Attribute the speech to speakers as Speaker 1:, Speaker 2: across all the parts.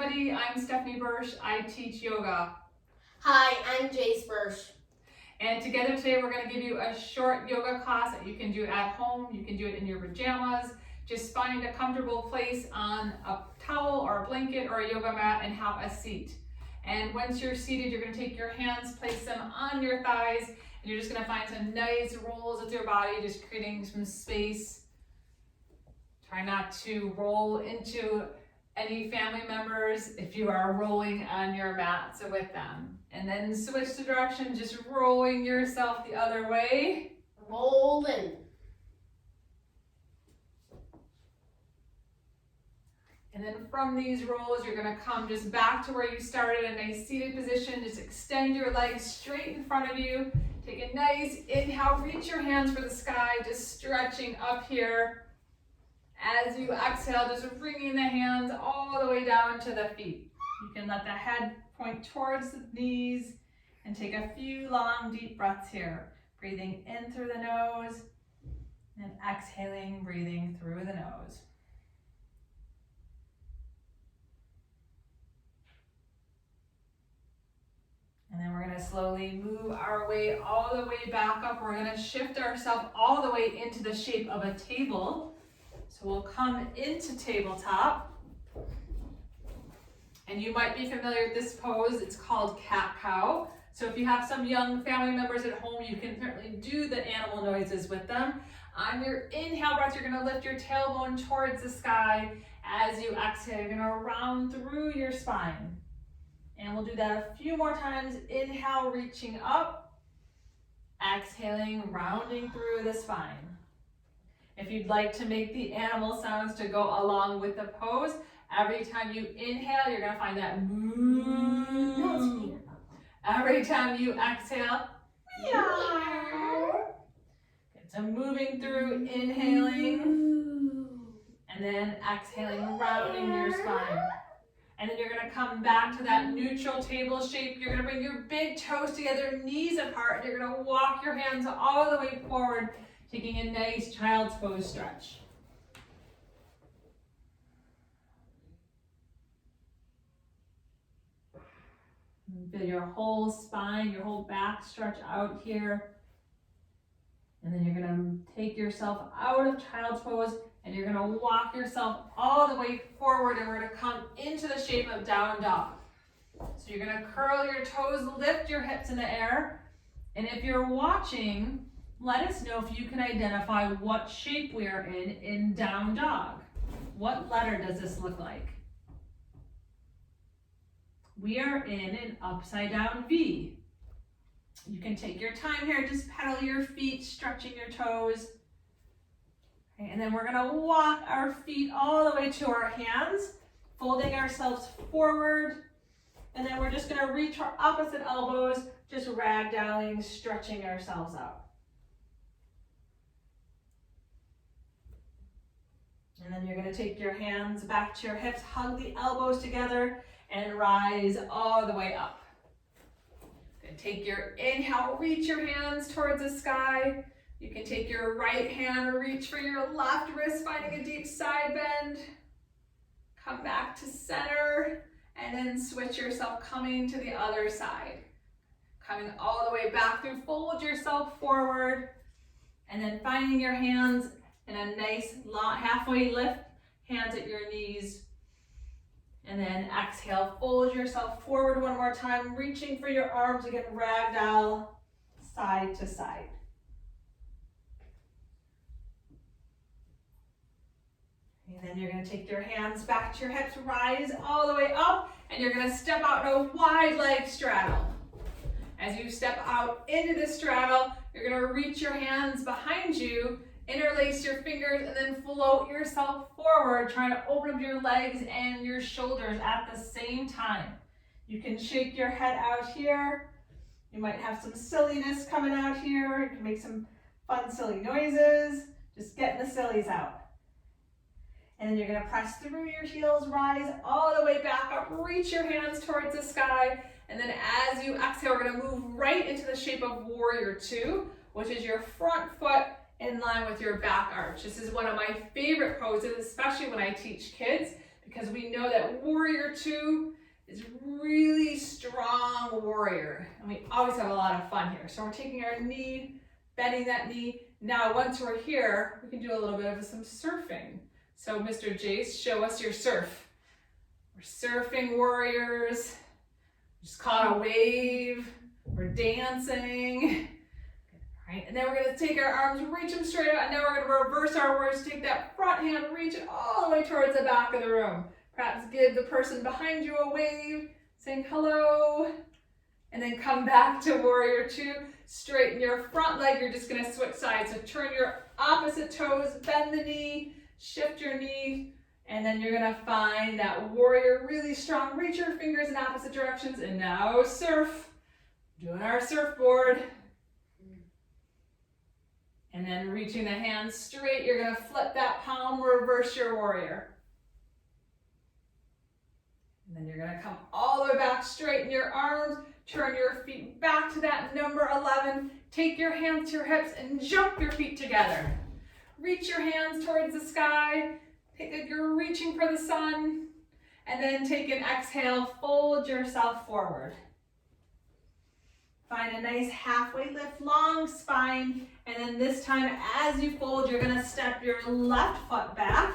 Speaker 1: everybody, I'm Stephanie Birch. I teach yoga.
Speaker 2: Hi, I'm Jace Birch.
Speaker 1: And together today we're going to give you a short yoga class that you can do at home. You can do it in your pajamas. Just find a comfortable place on a towel or a blanket or a yoga mat and have a seat. And once you're seated, you're going to take your hands, place them on your thighs, and you're just going to find some nice rolls with your body, just creating some space. Try not to roll into any family members if you are rolling on your mat, so with them. And then switch the direction, just rolling yourself the other way.
Speaker 2: Rolling.
Speaker 1: And then from these rolls, you're gonna come just back to where you started, a nice seated position. Just extend your legs straight in front of you. Take a nice inhale, reach your hands for the sky, just stretching up here. As you exhale, just bringing the hands all the way down to the feet. You can let the head point towards the knees and take a few long, deep breaths here. Breathing in through the nose and exhaling, breathing through the nose. And then we're going to slowly move our way all the way back up. We're going to shift ourselves all the way into the shape of a table. So we'll come into tabletop. And you might be familiar with this pose. It's called cat-cow. So if you have some young family members at home, you can certainly do the animal noises with them. On your inhale breath, you're going to lift your tailbone towards the sky. As you exhale, you're going to round through your spine. And we'll do that a few more times. Inhale, reaching up. Exhaling, rounding through the spine. If you'd like to make the animal sounds to go along with the pose, every time you inhale, you're going to find that moo. Every time you exhale, meow. So moving through, inhaling, and then exhaling, rounding your spine. And then you're going to come back to that neutral table shape. You're going to bring your big toes together, knees apart, and you're going to walk your hands all the way forward, taking a nice child's pose stretch. Feel your whole spine, your whole back stretch out here. And then you're going to take yourself out of child's pose and you're going to walk yourself all the way forward, and we're going to come into the shape of down dog. So you're going to curl your toes, lift your hips in the air. And if you're watching, let us know if you can identify what shape we are in down dog. What letter does this look like? We are in an upside down V. You can take your time here, just pedal your feet, stretching your toes. Okay, and then we're going to walk our feet all the way to our hands, folding ourselves forward. And then we're just going to reach our opposite elbows, just ragdolling, stretching ourselves out. And then you're going to take your hands back to your hips, hug the elbows together, and rise all the way up. Then take your inhale, reach your hands towards the sky. You can take your right hand, reach for your left wrist, finding a deep side bend. Come back to center, and then switch yourself, coming to the other side. Coming all the way back through, fold yourself forward, and then finding your hands in a nice long, halfway lift, hands at your knees. And then exhale, fold yourself forward one more time, reaching for your arms again, ragdoll, side to side. And then you're going to take your hands back to your hips, rise all the way up, and you're going to step out in a wide leg straddle. As you step out into the straddle, you're going to reach your hands behind you, interlace your fingers, and then float yourself forward, trying to open up your legs and your shoulders at the same time. You can shake your head out here. You might have some silliness coming out here. You can make some fun, silly noises. Just getting the sillies out. And then you're going to press through your heels, rise all the way back up, reach your hands towards the sky, and then as you exhale, we're going to move right into the shape of Warrior Two, which is your front foot in line with your back arch. This is one of my favorite poses, especially when I teach kids, because we know that warrior 2 is really strong warrior. And we always have a lot of fun here. So we're taking our knee, bending that knee. Now, once we're here, we can do a little bit of some surfing. So Mr. Jace, show us your surf. We're surfing warriors. Just caught a wave. We're dancing. All right, and then we're gonna take our arms, reach them straight out, and now we're gonna reverse our words. Take that front hand, reach it all the way towards the back of the room. Perhaps give the person behind you a wave, saying hello, and then come back to warrior 2. Straighten your front leg. You're just gonna switch sides. So turn your opposite toes, bend the knee, shift your knee, and then you're gonna find that warrior really strong. Reach your fingers in opposite directions, and now surf. Doing our surfboard. And then reaching the hands straight, you're gonna flip that palm, reverse your warrior. And then you're gonna come all the way back, straighten your arms, turn your feet back to that number 11. Take your hands to your hips and jump your feet together. Reach your hands towards the sky. Take like you're reaching for the sun. And then take an exhale, fold yourself forward. Find a nice halfway lift, long spine. And then this time, as you fold, you're gonna step your left foot back.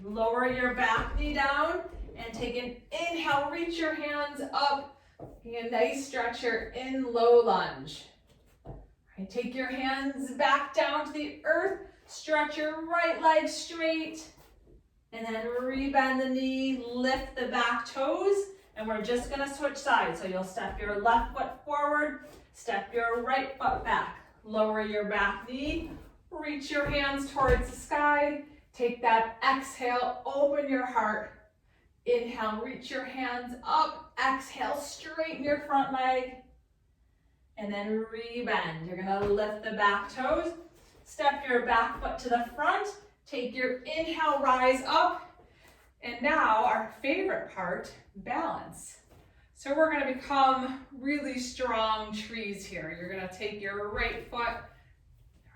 Speaker 1: Lower your back knee down and take an inhale, reach your hands up. Get a nice stretch here in low lunge. Right, take your hands back down to the earth. Stretch your right leg straight. And then rebend the knee, lift the back toes. And we're just gonna switch sides. So you'll step your left foot forward, step your right foot back. Lower your back knee, reach your hands towards the sky. Take that exhale, open your heart. Inhale, reach your hands up. Exhale, straighten your front leg. And then rebend. You're gonna lift the back toes. Step your back foot to the front. Take your inhale, rise up. And now our favorite part, balance. So we're gonna become really strong trees here. You're gonna take your right foot,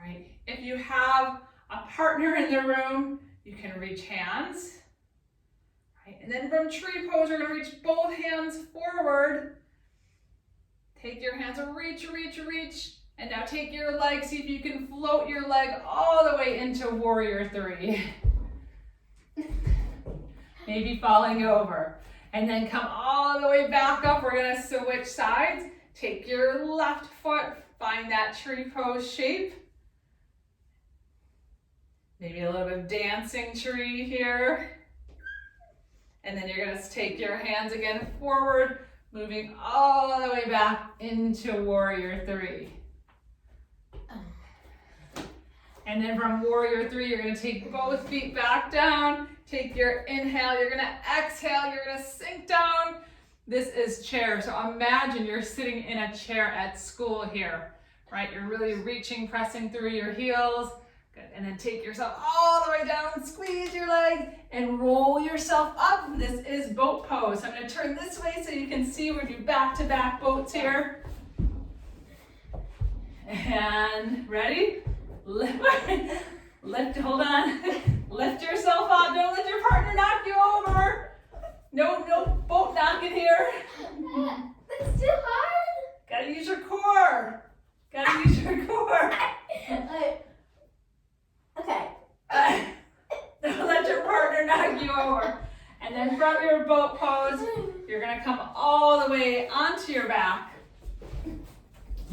Speaker 1: right? If you have a partner in the room, you can reach hands, right? And then from tree pose, we're gonna reach both hands forward. Take your hands, reach, reach, reach. And now take your leg, see if you can float your leg all the way into warrior 3. Maybe falling over. And then come all the way back up. We're gonna switch sides. Take your left foot, find that tree pose shape. Maybe a little bit of dancing tree here. And then you're gonna take your hands again forward, moving all the way back into warrior 3. And then from warrior 3, you're gonna take both feet back down. Take your inhale, you're gonna exhale, you're gonna sink down. This is chair, so imagine you're sitting in a chair at school here, right? You're really reaching, pressing through your heels. Good, and then take yourself all the way down, squeeze your legs, and roll yourself up. This is boat pose. So I'm gonna turn this way so you can see we do back-to-back boats here. And ready? Lift, hold on. Lift yourself up. Don't let your partner knock you over. No boat knocking here.
Speaker 2: That's too hard.
Speaker 1: Gotta use your core. Gotta use your core.
Speaker 2: Okay.
Speaker 1: Don't let your partner knock you over. And then from your boat pose, you're gonna come all the way onto your back.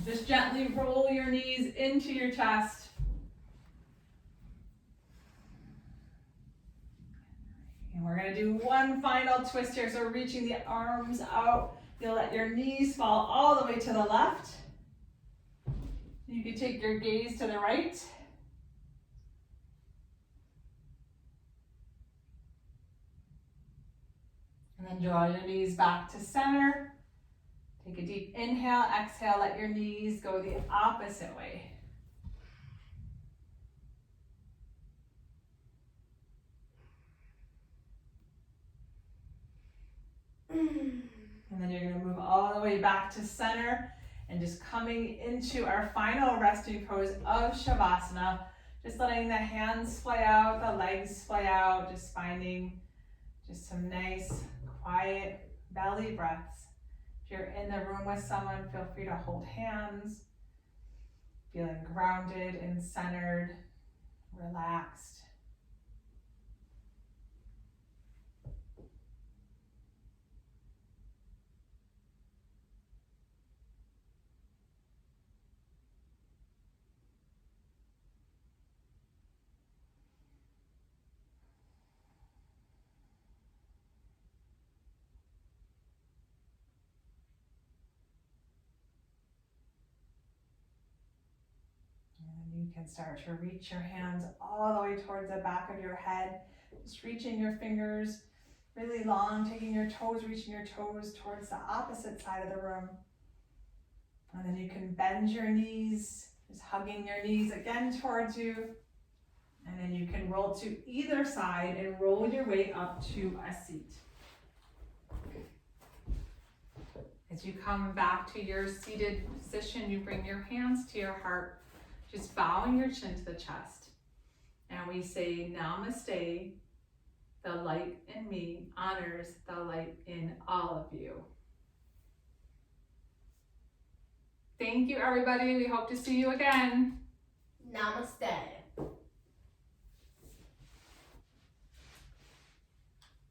Speaker 1: Just gently roll your knees into your chest. And we're gonna do one final twist here. So reaching the arms out. You'll let your knees fall all the way to the left. You can take your gaze to the right. And then draw your knees back to center. Take a deep inhale, exhale, let your knees go the opposite way. And then you're gonna move all the way back to center and just coming into our final resting pose of Shavasana. Just letting the hands splay out, the legs splay out, just finding just some nice, quiet belly breaths. If you're in the room with someone, feel free to hold hands, feeling grounded and centered, relaxed. You can start to reach your hands all the way towards the back of your head. Just reaching your fingers really long, taking your toes, reaching your toes towards the opposite side of the room. And then you can bend your knees, just hugging your knees again towards you. And then you can roll to either side and roll your way up to a seat. As you come back to your seated position, you bring your hands to your heart, just bowing your chin to the chest. And we say, Namaste, the light in me honors the light in all of you. Thank you, everybody. We hope to see you again.
Speaker 2: Namaste.